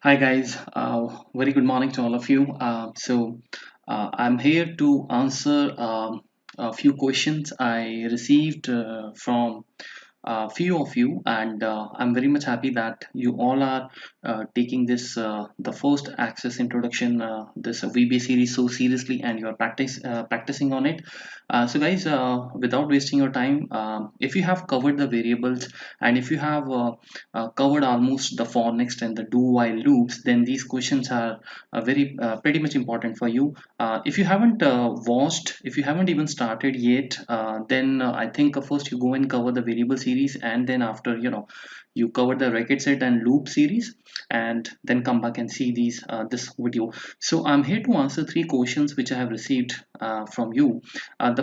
Hi guys, very good morning to all of you. I'm here to answer a few questions I received from a few of you, and I'm very much happy that you all are taking this the first access introduction this VBA series so seriously, and you are practicing on it. Guys, without wasting your time, if you have covered the variables and if you have covered almost the for next and the do while loops, then these questions are very pretty much important for you. If you haven't watched, if you haven't even started yet, then I think first you go and cover the variable series, and then after you cover the record set and loop series, and then come back and see this video. So I'm here to answer three questions which I have received from you.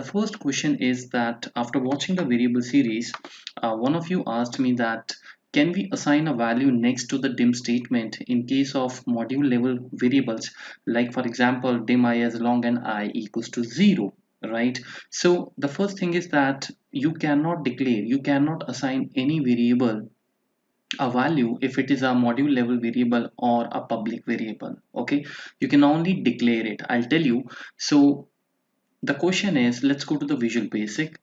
The first question is that after watching the variable series, one of you asked me that can we assign a value next to the dim statement in case of module level variables, like for example dim I as long and I equals to 0, right? So the first thing is that you cannot declare, you cannot assign any variable a value if it is a module level variable or a public variable. Okay, you can only declare it. I'll tell you. So the question is, let's go to the Visual Basic.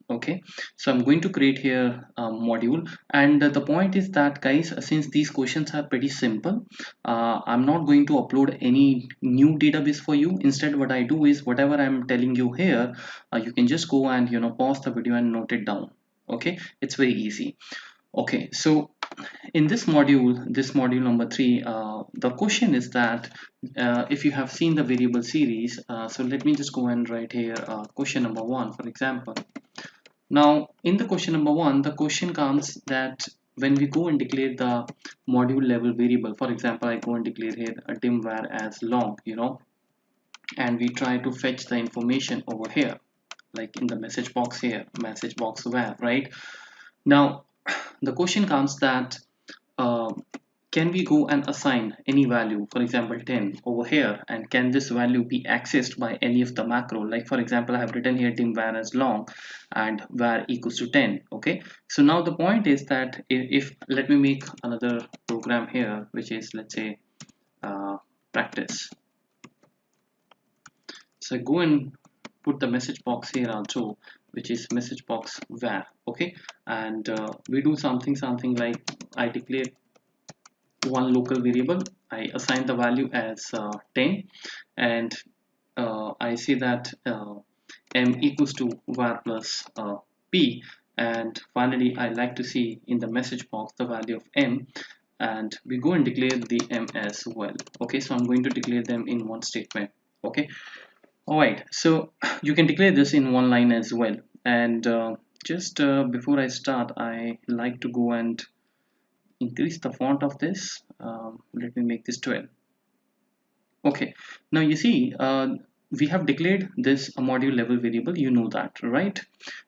Okay, so I'm going to create here a module, and the point is that guys, since these questions are pretty simple, I'm not going to upload any new database for you. Instead, what I do is whatever I'm telling you here, you can just go and pause the video and note it down. Okay, it's very easy. Okay, so in this module number 3, the question is that if you have seen the variable series, so let me just go and write here question number 1, for example. Now in the question number 1, the question comes that when we go and declare the module level variable, for example I go and declare here a dim var as long, and we try to fetch the information over here, like in the message box here, message box var, right? Now the question comes that uh, can we go and assign any value, for example 10 over here, and can this value be accessed by any of the macro? Like for example I have written here dim var as long and var equals to 10. Okay, so now the point is that if let me make another program here, which is, let's say, practice. So go and put the message box here also, which is message box var. Okay, and we do something like I declare one local variable, I assign the value as 10, and I say that m equals to var plus p, and finally I like to see in the message box the value of m, and we go and declare the m as well. Okay, so I'm going to declare them in one statement. Okay, alright, so you can declare this in one line as well. And just before I start, I like to go and increase the font of this. Let me make this 12. Okay, now you see we have declared this a module level variable, you know that, right?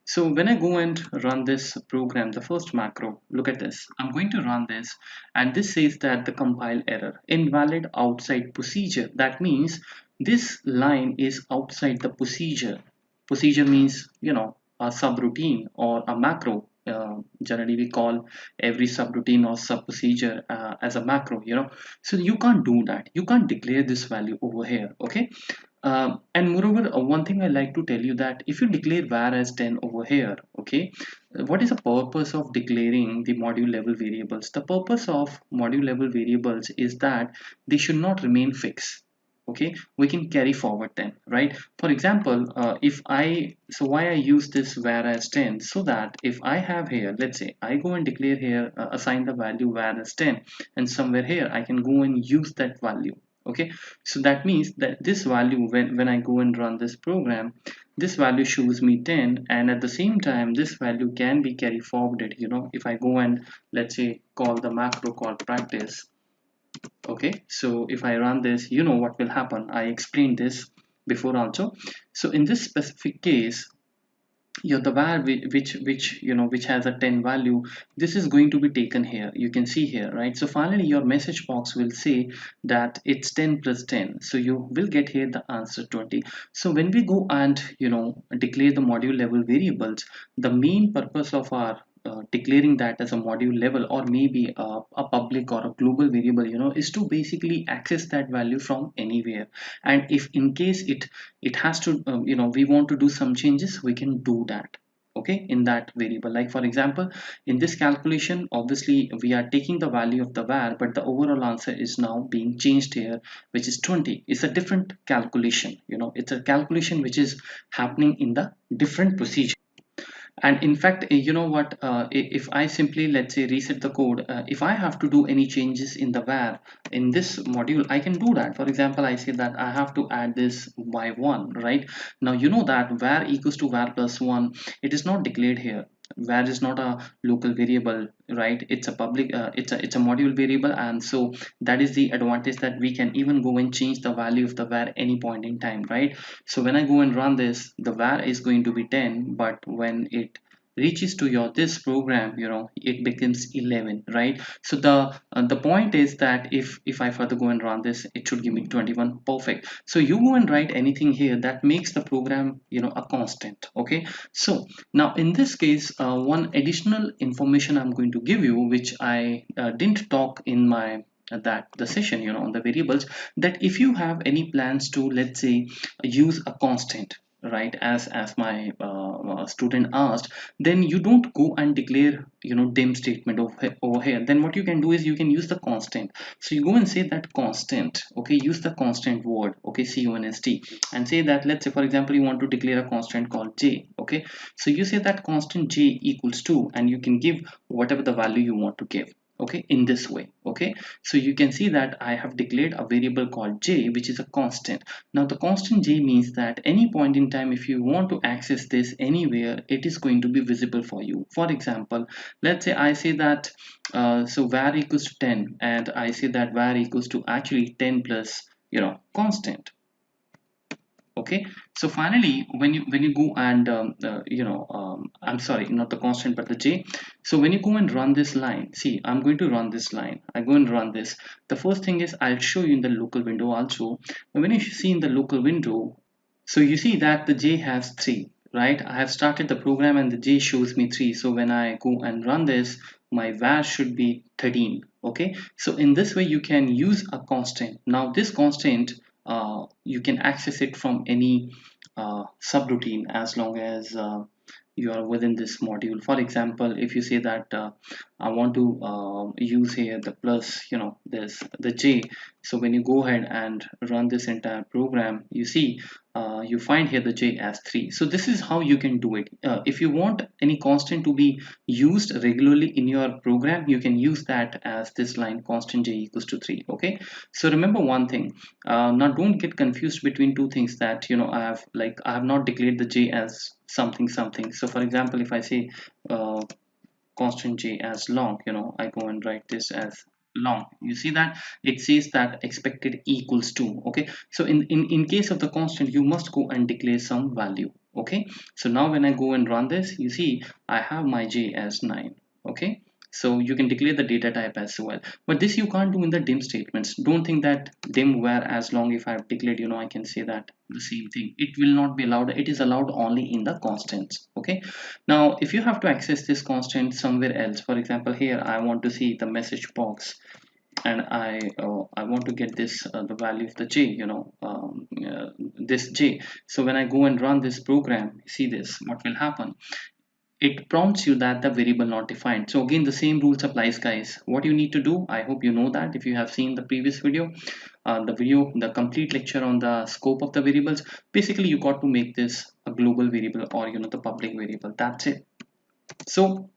So when I go and run this program, the first macro, look at this, I'm going to run this, and this says that the compile error, invalid outside procedure. That means this line is outside the procedure. Procedure means, a subroutine or a macro. Generally we call every subroutine or sub procedure as a macro, so you can't do that, you can't declare this value over here. Okay, and moreover, one thing I like to tell you that if you declare var as 10 over here, okay, what is the purpose of declaring the module level variables? The purpose of module level variables is that they should not remain fixed. Okay, we can carry forward them, right? For example, if I, so why I use this var as 10, so that if I have here, let's say I go and declare here, assign the value var as 10, and somewhere here I can go and use that value. Okay, so that means that this value, when I go and run this program, this value shows me 10, and at the same time this value can be carry forwarded. If I go and, let's say, call the macro called practice. Okay, so if I run this, what will happen. I explained this before also. So in this specific case, the var which has a 10 value, this is going to be taken here, you can see here, right? So finally your message box will say that it's 10 plus 10, so you will get here the answer 20. So when we go and declare the module level variables, the main purpose of our declaring that as a module level, or maybe a public or a global variable, is to basically access that value from anywhere. And if in case it has to, we want to do some changes, we can do that, okay, in that variable. Like for example, in this calculation, obviously we are taking the value of the var, but the overall answer is now being changed here, which is 20. It's a different calculation, it's a calculation which is happening in the different procedure. And in fact, you know what, if I simply, let's say, reset the code, if I have to do any changes in the var in this module, I can do that. For example, I say that I have to add this by 1, right? Now you know that var equals to var plus 1, it is not declared here. Var is not a local variable, right? It's a public, it's a module variable. And so that is the advantage, that we can even go and change the value of the var any point in time, right? So when I go and run this, the var is going to be 10, but when it reaches to your this program, it becomes 11, right? So the point is that if I further go and run this, it should give me 21. Perfect. So you go and write anything here that makes the program, a constant. Okay, so now in this case, one additional information I'm going to give you, which I didn't talk in my that the session, on the variables, that if you have any plans to, let's say, use a constant, right, as my student asked, then you don't go and declare, dim statement over here. Then what you can do is you can use the constant. So you go and say that constant, okay, use the constant word, okay, const, and say that, let's say for example, you want to declare a constant called j. Okay, so you say that constant j equals 2, and you can give whatever the value you want to give, okay, in this way. Okay, so you can see that I have declared a variable called j, which is a constant. Now the constant j means that any point in time, if you want to access this anywhere, it is going to be visible for you. For example, let's say I say that so var equals to 10, and I say that var equals to actually 10 plus, constant. Okay, so finally when you go and I'm sorry, not the constant but the j. So when you go and run this line, see, I'm going to run this line, I go and run this. The first thing is, I'll show you in the local window also. When you see in the local window, so you see that the j has 3, right? I have started the program and the j shows me 3. So when I go and run this, my var should be 13. Okay, so in this way you can use a constant. Now this constant, you can access it from any subroutine, as long as you are within this module. For example, if you say that I want to use here the plus, this the j. So when you go ahead and run this entire program, you see you find here the j as 3. So this is how you can do it. If you want any constant to be used regularly in your program, you can use that as this line, constant j equals to 3. Okay, so remember one thing, now don't get confused between two things, that I have not declared the j as something something. So for example, if I say constant j as long, I go and write this as long, you see that it says that expected equals 2. Okay, so in case of the constant, you must go and declare some value. Okay, so now when I go and run this, you see I have my j as 9. Okay, so you can declare the data type as well, but this you can't do in the dim statements. Don't think that dim where as long, if I've declared, I can say that the same thing. It will not be allowed. It is allowed only in the constants. Okay, now if you have to access this constant somewhere else, for example, here I want to see the message box, and I want to get this the value of the j, this j. So when I go and run this program, see this, what will happen, it prompts you that the variable not defined. So again, the same rules applies, guys. What you need to do, I hope you know that if you have seen the previous video, the complete lecture on the scope of the variables. Basically you got to make this a global variable, or the public variable. That's it. So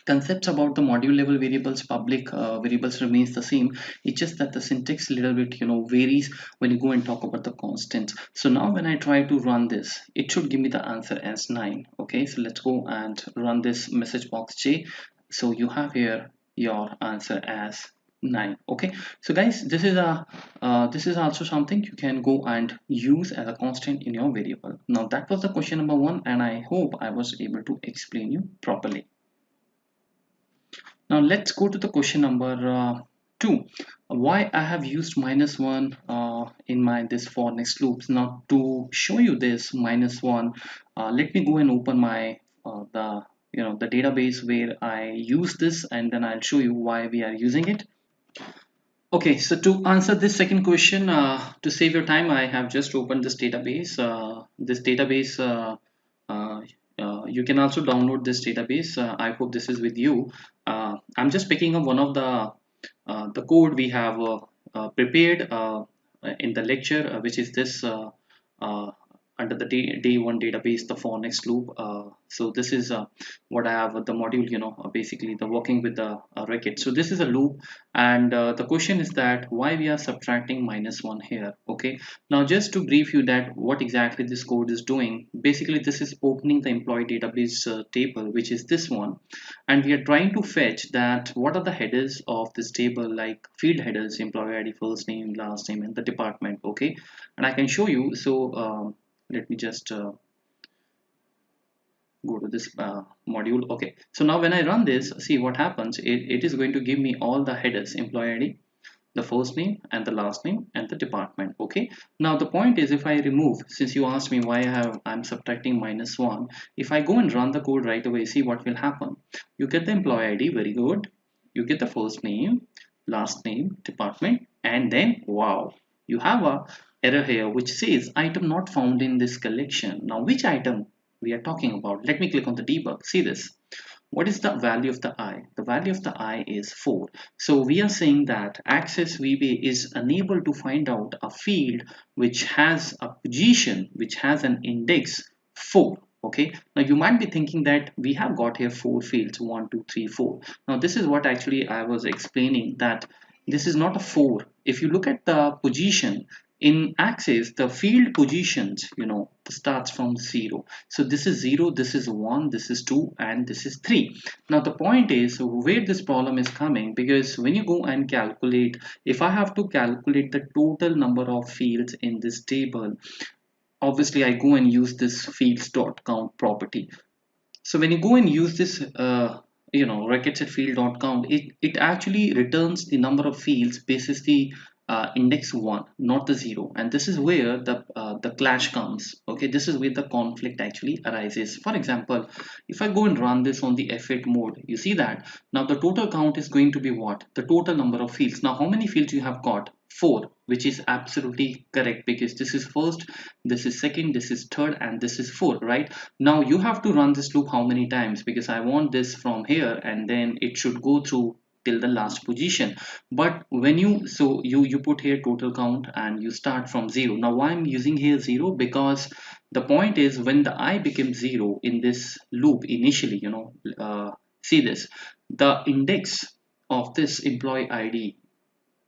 concepts about the module level variables, public variables remains the same. It's just that the syntax little bit varies when you go and talk about the constants. So now when I try to run this, it should give me the answer as 9. Okay, so let's go and run this message box j. So you have here your answer as 9. Okay, so guys, this is also something you can go and use as a constant in your variable. Now that was the question number 1, and I hope I was able to explain you properly. Now let's go to the question number 2. Why I have used -1 in my this for next loops. Now to show you this -1, let me go and open my the the database where I use this, and then I'll show you why we are using it. Okay, so to answer this second question, to save your time, I have just opened this database. Uh, you can also download this database. I hope this is with you. I'm just picking up one of the code we have prepared in the lecture, which is this uh, under the day one database, the for next loop. So this is what I have the module, basically the working with the record. So this is a loop, and the question is that why we are subtracting -1 here. Okay, now just to brief you that what exactly this code is doing, basically this is opening the employee database table, which is this one, and we are trying to fetch that what are the headers of this table, like field headers, employee ID, first name, last name, and the department. Okay, and I can show you. So let me just go to this module. Okay, so now when I run this, see what happens. It is going to give me all the headers: employee ID, the first name and the last name and the department. Okay, now the point is, if I remove, since you asked me why I'm subtracting -1, if I go and run the code right away, see what will happen. You get the employee ID, very good. You get the first name, last name, department, and then wow, you have a error here which says item not found in this collection. Now which item we are talking about? Let me click on the debug. See this. What is the value of the I? The value of the I is 4. So we are saying that Access VBA is unable to find out a field which has a position, which has an index 4. Okay, now you might be thinking that we have got here 4 fields, 1, 2, 3, 4. Now this is what actually I was explaining, that this is not a 4. If you look at the position in Access, the field positions, starts from 0. So this is 0, this is 1, this is 2, and this is 3. Now the point is where this problem is coming, because when you go and calculate, if I have to calculate the total number of fields in this table, obviously I go and use this fields.count property. So when you go and use this recordsetField.count, it actually returns the number of fields basis the index 1, not the 0, and this is where the clash comes. Okay, this is where the conflict actually arises. For example, if I go and run this on the F8 mode, you see that now the total count is going to be what? The total number of fields. Now how many fields you have got? 4, which is absolutely correct, because this is first, this is second, this is third, and this is fourth, right? Now you have to run this loop how many times, because I want this from here and then it should go through till the last position. But when you put here total count and you start from 0. Now why I'm using here 0? Because the point is, when the I becomes 0 in this loop initially, see this, the index of this employee ID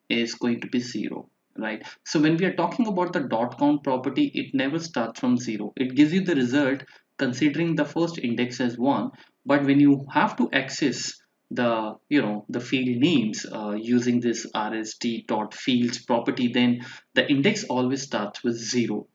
is going to be 0, right? So when we are talking about the dot count property, it never starts from 0. It gives you the result considering the first index as 1, but when you have to access the field names using this rst dot fields property, then the index always starts with 0,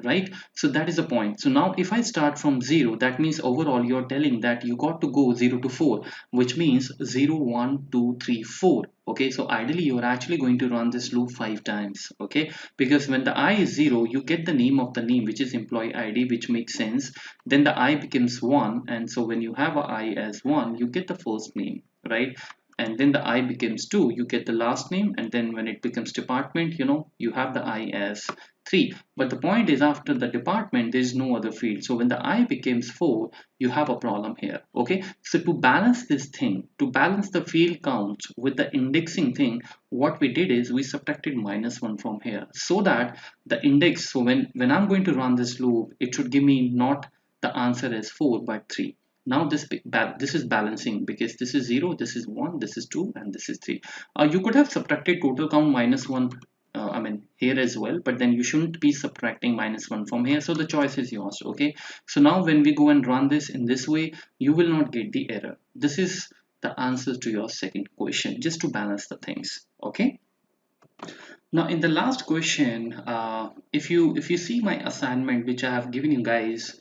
right? So that is the point. So now if I start from 0, that means overall you're telling that you got to go 0 to 4, which means 0, 1, 2, 3, 4. Okay, so ideally you're actually going to run this loop 5 times. Okay, because when the I is 0, you get the name of the name, which is employee ID, which makes sense. Then the I becomes 1, and so when you have a I as 1, you get the first name, right? And then the I becomes 2, you get the last name, and then when it becomes department, you have the I as 3. But the point is, after the department there is no other field. So when the I becomes 4, you have a problem here. Okay, so to balance this thing, to balance the field count with the indexing thing, what we did is we subtracted -1 from here, so that the index, so when I'm going to run this loop, it should give me not the answer as 4 but 3. Now this is balancing, because this is 0, this is 1, this is 2, and this is 3. You could have subtracted total count -1, I mean here as well, but then you shouldn't be subtracting -1 from here. So the choice is yours. Okay, so now when we go and run this in this way, you will not get the error. This is the answer to your second question, just to balance the things. Okay, now in the last question, if you see my assignment which I have given you guys,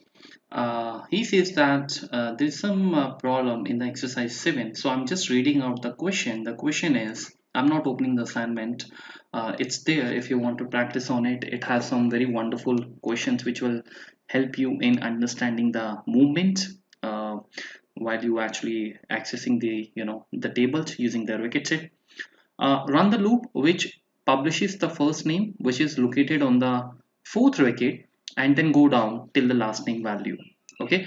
he says that there's some problem in the exercise 7. So I'm just reading out the question. The question is, I'm not opening the assignment. It's there if you want to practice on it. It has some very wonderful questions which will help you in understanding the movement. Uh, while you actually accessing the the tables using the record set. Run the loop which publishes the first name which is located on the fourth record, and then go down till the last name value. Okay,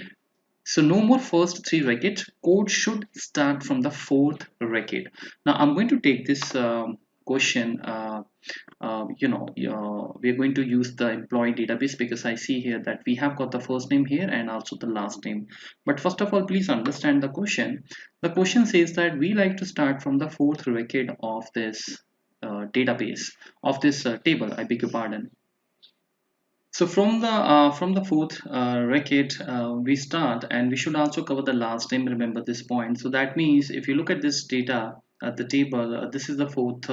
so no more first three records. Code should start from the fourth record. Now I'm going to take this question. We're going to use the employee database because I see here that we have got the first name here and also the last name. But first of all, please understand the question. The question says that we like to start from the fourth record of this database, of this table. I beg your pardon. So from the fourth record, we start, and we should also cover the last name. Remember this point. So that means if you look at this data at the table, this is the fourth.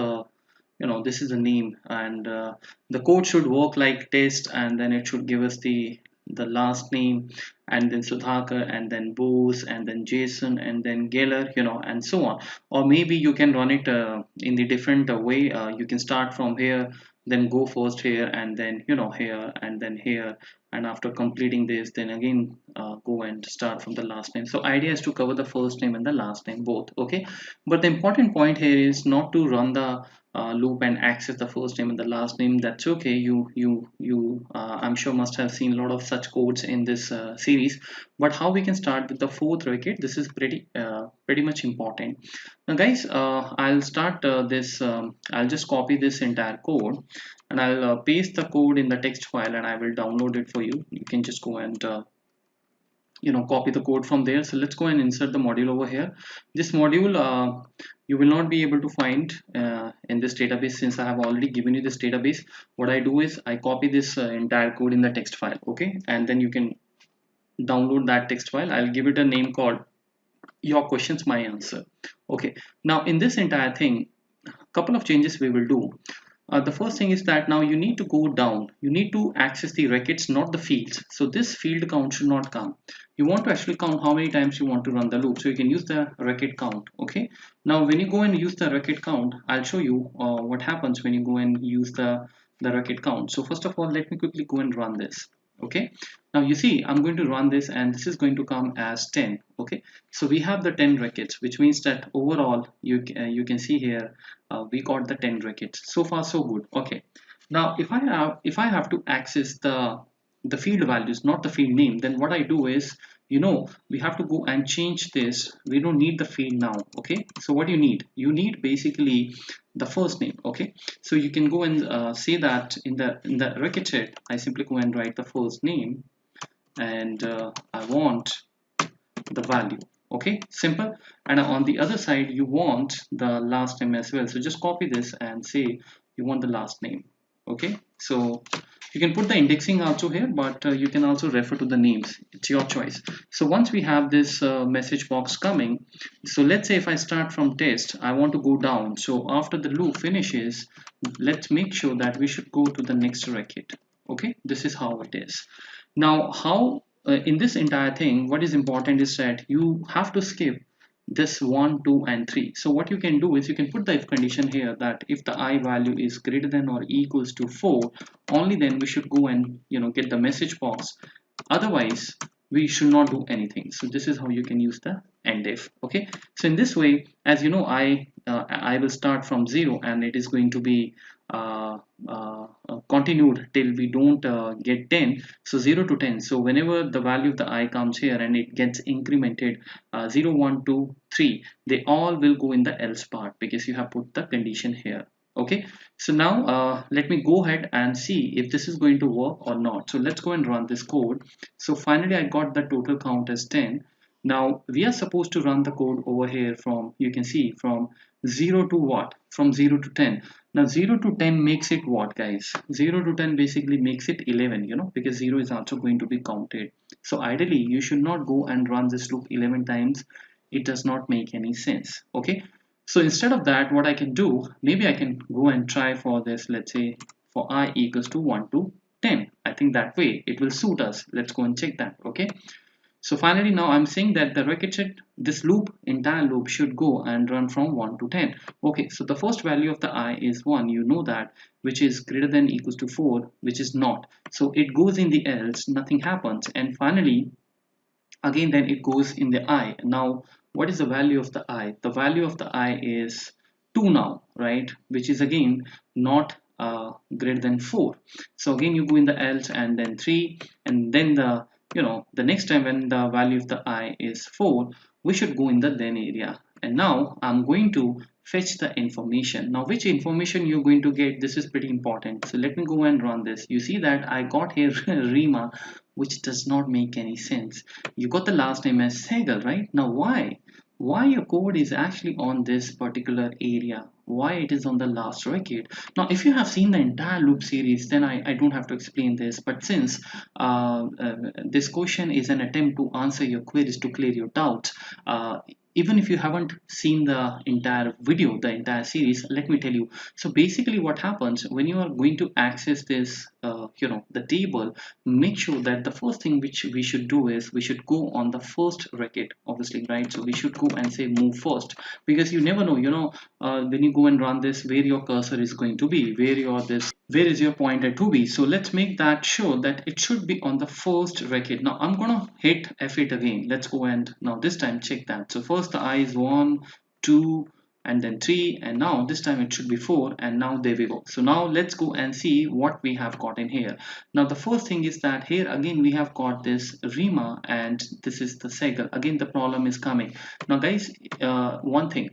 This is the name, and the code should work like test, and then it should give us the last name, and then Sudhakar, and then Bose, and then Jason, and then Geller, and so on. Or maybe you can run it in the different way. You can start from here, then go first here, and then here, and then here, and after completing this, then again go and start from the last name. So idea is to cover the first name and the last name both. Okay, but the important point here is not to run the loop and access the first name and the last name. That's okay. You I'm sure must have seen a lot of such codes in this series. But how we can start with the fourth record, this is pretty much important. Now guys, I'll start this I'll just copy this entire code, and I'll paste the code in the text file, and I will download it for you. You can just go and copy the code from there. So let's go and insert the module over here. This module you will not be able to find in this database, since I have already given you this database. What I do is I copy this entire code in the text file. Okay, and then you can download that text file. I'll give it a name called your questions my answer. Okay, now in this entire thing, a couple of changes we will do. The first thing is that now you need to go down. You need to access the records, not the fields. So this field count should not come. You want to actually count how many times you want to run the loop. So you can use the record count. Okay. Now when you go and use the record count, I'll show you what happens when you go and use the record count. So first of all, let me quickly go and run this. Okay, now you see I'm going to run this, and this is going to come as 10. Okay, so we have the 10 records, which means that overall you can see here we got the 10 records. So far so good. Okay, now if I have to access the field values, not the field name, then what I do is, we have to go and change this. We don't need the field now. Okay, so what you need basically the first name. Okay, so you can go and say that in the record set, I simply go and write the first name, and I want the value. Okay, simple. And on the other side you want the last name as well, so just copy this and say you want the last name. Okay, so you can put the indexing also here, but you can also refer to the names. It's your choice. So once we have this message box coming, so let's say if I start from test, I want to go down. So after the loop finishes, let's make sure that we should go to the next record. Okay, this is how it is. Now how in this entire thing, what is important is that you have to skip this 1, 2, and 3. So what you can do is you can put the if condition here, that if the I value is greater than or equals to 4, only then we should go and get the message box. Otherwise we should not do anything. So this is how you can use the end if. Okay, so in this way, as you know, I will start from 0, and it is going to be continued till we don't get 10. So 0 to 10. So whenever the value of the I comes here and it gets incremented 0, 1, 2, 3, they all will go in the else part because you have put the condition here. Okay, so now let me go ahead and see if this is going to work or not. So let's go and run this code. So finally I got the total count as 10. Now we are supposed to run the code over here from, you can see, from 0 to what? From 0 to 10. Now 0 to 10 makes it what, guys? 0 to 10 basically makes it 11, because 0 is also going to be counted. So ideally you should not go and run this loop 11 times. It does not make any sense. Okay, so instead of that, what I can do, maybe I can go and try for this, let's say for I equals to 1 to 10. I think that way it will suit us. Let's go and check that. Okay, so finally now I'm saying that the record set, this loop, entire loop should go and run from 1 to 10. Okay, so the first value of the I is 1, you know that, which is greater than equals to 4, which is not. So it goes in the else, nothing happens. And finally again then it goes in the I. Now what is the value of the I? The value of the I is 2 now, right, which is again not greater than 4. So again you go in the else and then 3, and then the the next time when the value of the I is 4, we should go in the then area. And now I'm going to fetch the information. Now which information you're going to get, this is pretty important. So let me go and run this. You see that I got here Rima, which does not make any sense. You got the last name as Sehgal, right? Now why your code is actually on this particular area, why it is on the last record. Now if you have seen the entire loop series, then I don't have to explain this, but since this question is an attempt to answer your queries, to clear your doubts, even if you haven't seen the entire video, the entire series, let me tell you. So basically what happens when you are going to access this the table, make sure that the first thing which we should do is we should go on the first record, obviously, right? So we should go and say move first, because you never know, when you go and run this, where your cursor is going to be, where is your pointer to be. So let's make that sure that it should be on the first record. Now I'm gonna hit F8 again. Let's go and now this time check that. So first the I is 1, 2, and then 3, and now this time it should be 4, and now there we go. So now let's go and see what we have got in here. Now the first thing is that here again we have got this Rima and this is the Sehgal. Again the problem is coming. Now guys, one thing,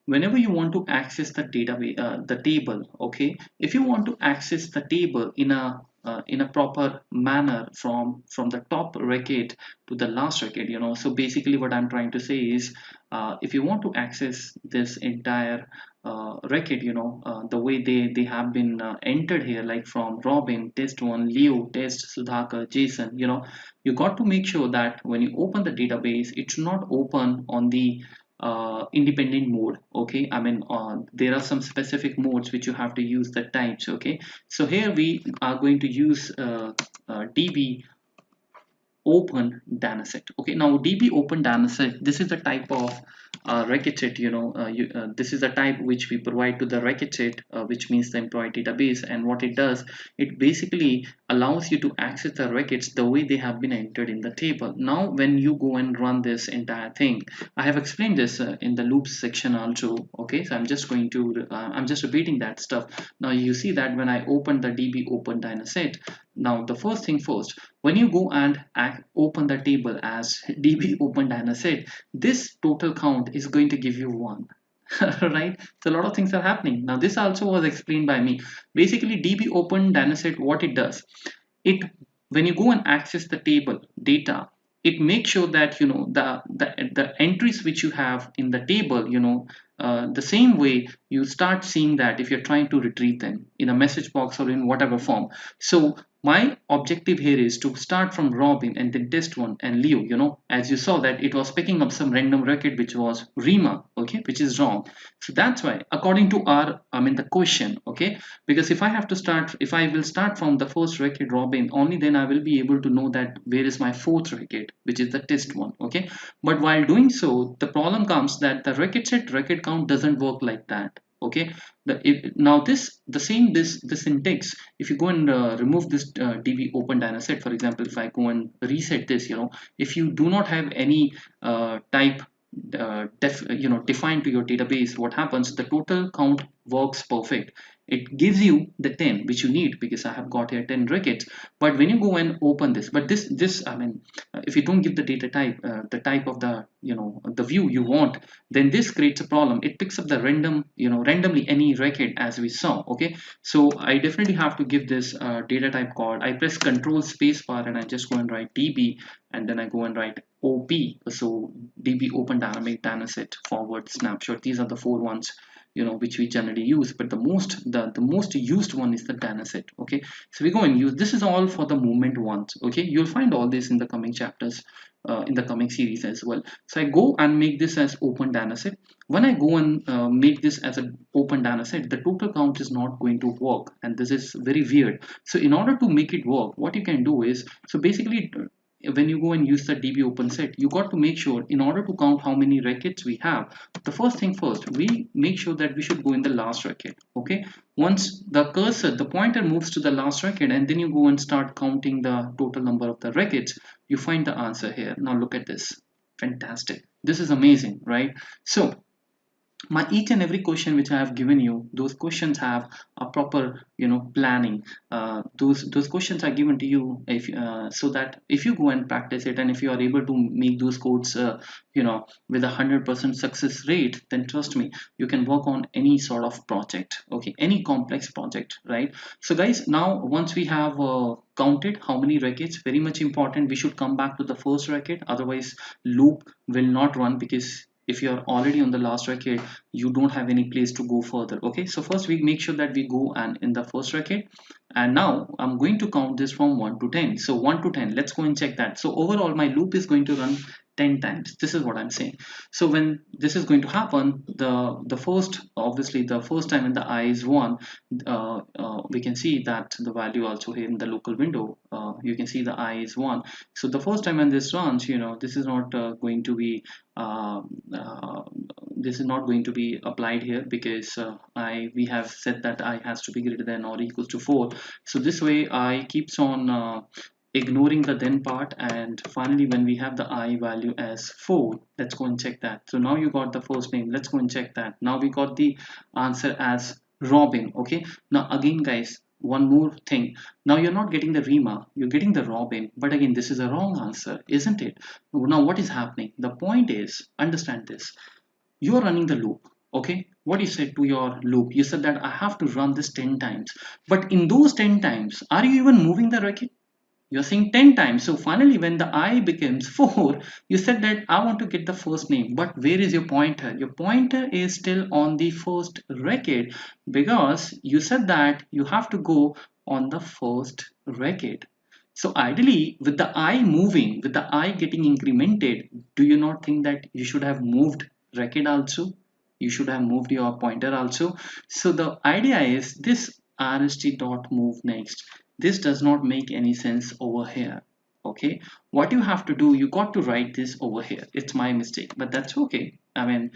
whenever you want to access the database, the table, okay, if you want to access the table in a proper manner from the top record to the last record, so basically what I'm trying to say is, if you want to access this entire record, the way they have been entered here, like from Robin, test1, Leo, test, Sudhakar, Jason, you got to make sure that when you open the database, it should not open on the independent mode. Okay, I mean there are some specific modes which you have to use, the types. Okay, so here we are going to use db open dataset. Okay, now db open dataset, this is the type of record set, this is the type which we provide to the record set, which means the employee database. And what it does, it basically allows you to access the records the way they have been entered in the table. Now when you go and run this entire thing, I have explained this in the loops section also. Okay, so I'm just going to I'm just repeating that stuff. Now you see that when I open the db open dataset, now the first thing first, when you go and open the table as db open dataset, this total count is going to give you 1. Right, so a lot of things are happening. Now this also was explained by me. Basically db open dataset, what it does, it, when you go and access the table data, it makes sure that the entries which you have in the table, the same way you start seeing that if you're trying to retrieve them in a message box or in whatever form. So my objective here is to start from Robin and then test1 and Leo. As you saw that it was picking up some random record which was Rima, okay, which is wrong. So that's why according to the question, okay, because if I will start from the first record Robin, only then I will be able to know that where is my fourth record, which is the test one. Okay, but while doing so, the problem comes that the record set record count doesn't work like that. Okay, now this syntax, if you go and remove this db open dataset, for example, if I go and reset this, if you do not have any type defined to your database, what happens, the total count works perfect. It gives you the 10 which you need, because I have got here 10 records. But when you go and open this, but this I mean, if you don't give the data type, the type of the the view you want, then this creates a problem. It picks up the randomly any record, as we saw. Okay, so I definitely have to give this data type called, I press control space bar and I just go and write db, and then I go and write op, so db open dynamic dataset forward snapshot. These are the 4 ones which we generally use, but the most used one is the dataset. Okay, so we go and use this. Is all for the movement ones. Okay, you'll find all this in the coming chapters, in the coming series as well. So I go and make this as open dataset. When I go and make this as an open dataset, the total count is not going to work, and this is very weird. So in order to make it work, what you can do is, so basically when you go and use the DB open set, you got to make sure, in order to count how many records we have, the first thing first, we make sure that we should go in the last record. Okay, once the cursor, the pointer moves to the last record, and then you go and start counting the total number of the records, you find the answer here. Now look at this. Fantastic. This is amazing, right? So my each and every question which I have given you, those questions have a proper, planning. Those questions are given to you if so that if you go and practice it, and if you are able to make those codes with 100% success rate, then trust me, you can work on any sort of project, okay, any complex project, right? So guys, now once we have counted how many records, very much important, we should come back to the first record, otherwise loop will not run, because if you're already on the last record, you don't have any place to go further. Okay, so first we make sure that we go and in the first record, and now I'm going to count this from 1 to 10. So 1 to 10, let's go and check that. So overall my loop is going to run 10 times. This is what I'm saying. So when this is going to happen, the first, obviously the first time when the I is 1, we can see that the value also here in the local window, you can see the I is 1. So the first time when this runs, this is not going to be uh, uh, this is not going to be applied here, because we have said that I has to be greater than or equals to 4. So this way I keeps on ignoring the then part, and finally when we have the I value as 4, let's go and check that. So now you got the first name, let's go and check that. Now we got the answer as Robin. Okay, now again guys, one more thing. Now you're not getting the Rima, you're getting the Robin, but again this is a wrong answer, isn't it? Now what is happening? The point is, understand this, you are running the loop. Okay, what you said to your loop, you said that I have to run this 10 times, but in those 10 times, are you even moving the record? You're saying 10 times. So finally when the I becomes 4, you said that I want to get the first name, but where is your pointer? Your pointer is still on the first record, because you said that you have to go on the first record. So ideally, with the I moving, with the I getting incremented, do you not think that you should have moved record also? You should have moved your pointer also. So the idea is this RST dot move next. This does not make any sense over here. Okay, what you have to do, you got to write this over here. It's my mistake, but that's okay. I mean,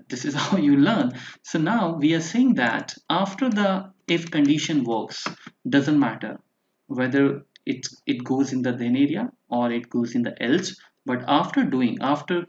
this is how you learn. So now we are saying that after the if condition works, doesn't matter whether it goes in the then area or it goes in the else, but after doing, after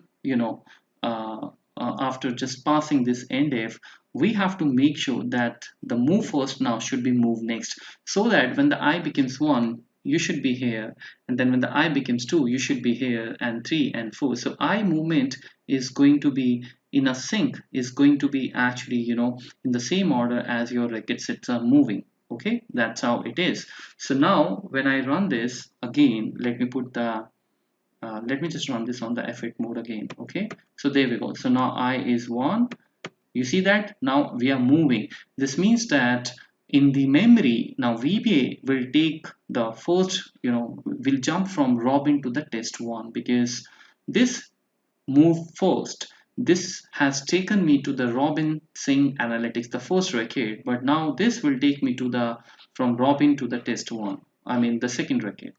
uh, after just passing this end if, we have to make sure that the move first now should be move next, so that when the I becomes 1, you should be here, and then when the I becomes 2, you should be here, and 3 and 4. So I movement is going to be in a sync, is going to be actually in the same order as your record sets are moving. Okay, that's how it is. So now when I run this again, let me just run this on the F8 mode again. Okay, so there we go. So now I is 1. You see that now we are moving. This means that in the memory, now VBA will take the first, will jump from Robin to the test 1, because this move first, this has taken me to the Robin Singh analytics, the first record, but now this will take me to the from Robin to the test 1, I mean the second record.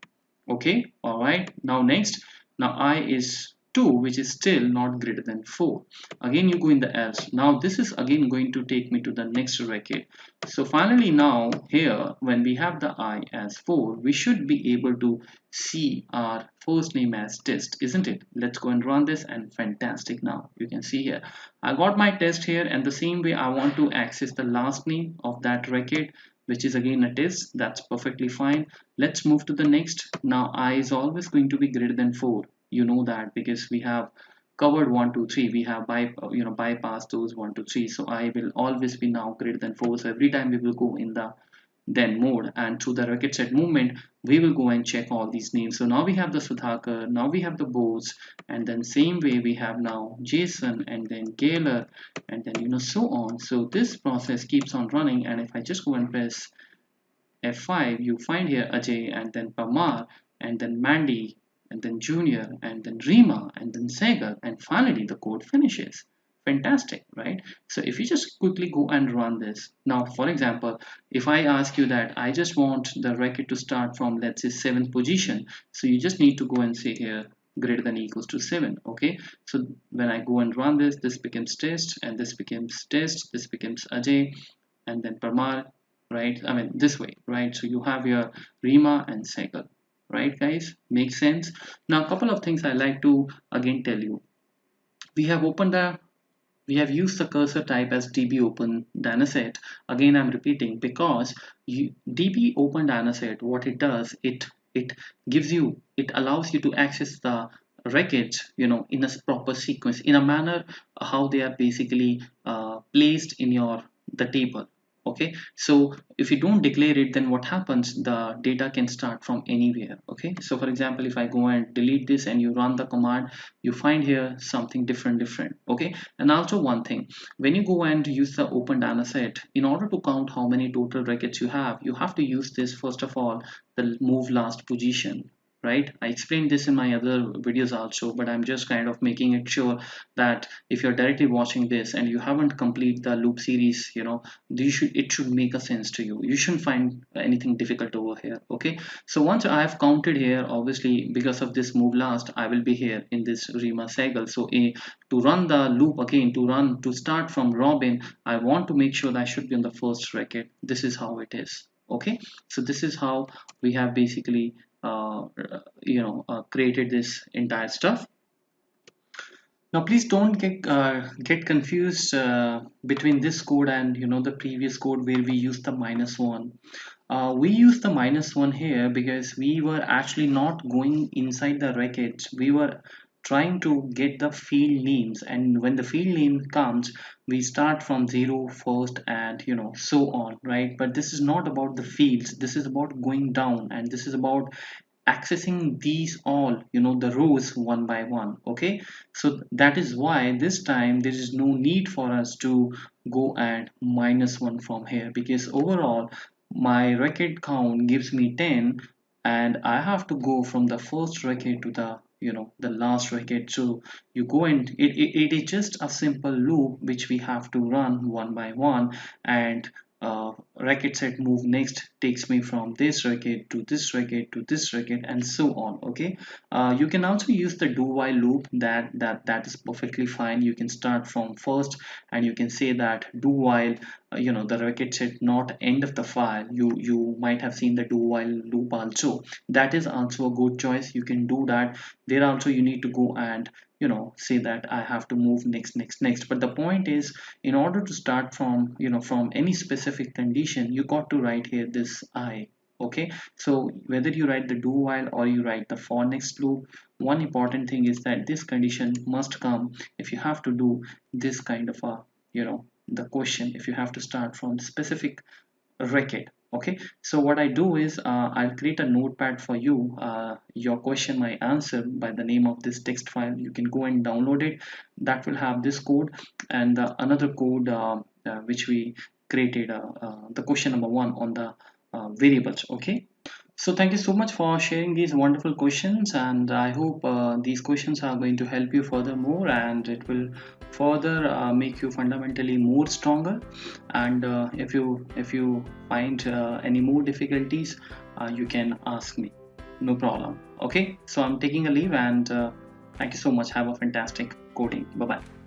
Okay, all right, now next, now I is 2, which is still not greater than 4. Again you go in the else. Now this is again going to take me to the next record. So finally now here when we have the I as 4, we should be able to see our first name as test, isn't it? Let's go and run this, and fantastic. Now you can see here I got my test here, and the same way I want to access the last name of that record, which is again a test. That's perfectly fine. Let's move to the next. Now I is always going to be greater than 4. You know that because we have covered 1 2 3, we have bypassed those 1 2 3. So I will always be now greater than 4. So every time we will go in the then mode, and through the record set movement we will go and check all these names. So now we have the Sudhakar, now we have the Bose, and then same way we have now Jason, and then Gaylor, and then so on. So this process keeps on running, and if I just go and press F5, you find here Ajay, and then Pamar, and then Mandy, and then Junior, and then Rima, and then Sagar, and finally the code finishes. Fantastic, right? So if you just quickly go and run this now, for example, if I ask you that I just want the record to start from, let's say, 7th position, so you just need to go and say here greater than equals to 7. Okay, so when I go and run this, this becomes test, and this becomes test, this becomes Ajay, and then Parmar, right? I mean this way, right? So you have your Rima and cycle, right guys? Makes sense. Now a couple of things I like to again tell you. We have opened the we have used the cursor type as db open dataset. Again, I'm repeating because db open dataset, what it does, it gives you, it allows you to access the records, in a proper sequence, in a manner how they are basically placed in your the table. Okay, so if you don't declare it, then what happens, the data can start from anywhere. Okay, so for example, if I go and delete this and you run the command, you find here something different. Okay, and also one thing, when you go and use the open data set, in order to count how many total records you have to use this, first of all, the move last position, right? I explained this in my other videos also, but I'm just kind of making it sure that if you're directly watching this and you haven't complete the loop series, it should make a sense to you. You shouldn't find anything difficult over here. Okay, so once I have counted here, obviously because of this move last, I will be here in this Rima cycle. So to run the loop again, to start from Robin, I want to make sure that I should be on the first record. This is how it is. Okay, so this is how we have basically created this entire stuff. Now, please don't get confused between this code and the previous code where we used the -1. We used the -1 here because we were actually not going inside the records. We were trying to get the field names, and when the field name comes, we start from 0 first, and so on, right? But this is not about the fields. This is about going down, and this is about accessing these all, the rows one by one. Okay, so that is why this time there is no need for us to go and -1 from here, because overall my record count gives me 10, and I have to go from the first record to the last record. So you go and it is just a simple loop which we have to run one by one, and record set move next takes me from this record to this record to this record, and so on. Okay, you can also use the do while loop. That is perfectly fine. You can start from first and you can say that do while the record set not end of the file. You might have seen the do while loop also. That is also a good choice. You can do that. There also you need to go and say that I have to move next. But the point is, in order to start from from any specific condition, you got to write here this I. Okay, so whether you write the do while or you write the for next loop, one important thing is that this condition must come if you have to do this kind of a the question, if you have to start from specific record. Okay, so what I do is I'll create a notepad for you, your question my answer, by the name of this text file. You can go and download it. That will have this code and another code which we created, the question number 1 on the variables. Okay, so thank you so much for sharing these wonderful questions, and I hope these questions are going to help you furthermore, and it will further make you fundamentally more stronger. And if you find any more difficulties, you can ask me, no problem. Okay, so I'm taking a leave, and thank you so much. Have a fantastic coding. Bye bye.